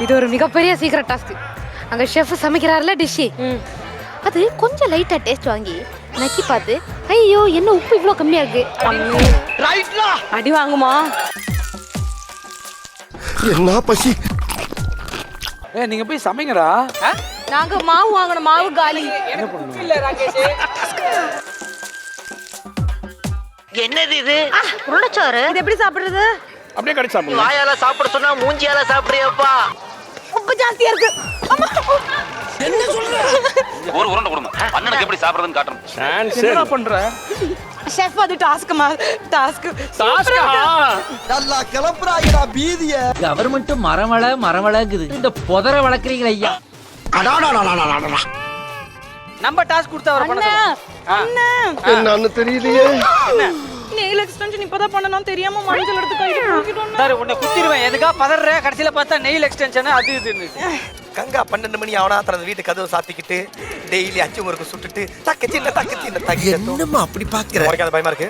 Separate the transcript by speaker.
Speaker 1: இது ஒரு மிகப்பெரிய சீக்ரெட் டாஸ்க். அங்க ஷெஃப் சமைக்கிறாருல டிஷ், அது கொஞ்சம் லைட்டா டேஸ்ட் வாங்கி நக்கி பார்த்து, ஐயோ என்ன உப்பு இவ்வளோ கம்மியா இருக்கு,
Speaker 2: அடி வாங்குமா?
Speaker 3: என்ன பசி.
Speaker 4: நீங்க போய் சமைங்கடா.
Speaker 2: நாங்க மாவு வாங்கணும், மாவு காலி.
Speaker 5: என்னது இது?
Speaker 1: உருளைச்சோறு.
Speaker 2: இது எப்படி சாப்பிடுறது?
Speaker 4: அப்படியே கடிச்சு சாப்பிடுங்க.
Speaker 5: வாயால சாப்பிட சொன்னா மூஞ்சியால சாப்பிடுறியப்பா.
Speaker 2: உப்பு ஜாஸ்தியா இருக்கு.
Speaker 6: ஒரு உருண்டை கொடுங்க. அண்ணனுக்கு எப்படி சாப்பிடுறதுன்னு காட்டுறேன்.
Speaker 4: என்ன பண்ற?
Speaker 2: ஷெஃப் அது டாஸ்க்மா, டாஸ்க்.
Speaker 3: நல்லா கிளப்புறாங்கடா பீதிய.
Speaker 7: கவர்மெண்ட் மரவளங்குது. இந்த புதர வளர்க்குறீங்களா ஐயா?
Speaker 5: நம்ம டாஸ்க் கொடுத்தா வர பண்ண
Speaker 3: என்னன்னு தெரியலையே.
Speaker 2: நெயில் எக்ஸ்டென்ஷன் இப்பதான் பண்ணனும் தெரியாம மஞ்சள் எடுத்து கையில போட்டுட்டோம்.
Speaker 5: சார் உன்னை குத்திடுவேன். எதுக்கா பதற? கடைசில பார்த்தா நெயில் எக்ஸ்டென்ஷன் அது இதுன்னு.
Speaker 8: கங்கா 12 மணி அவனா தனது வீட்டு கதவு சாத்திக்கிட்டு டெய்லி 5 முறுக்கு சுட்டுட்டு தக்கச்சி இல்ல தக்கச்சி இல்ல தக்கி. என்னம்மா அப்படி பாக்குற? பயமா இருக்கு.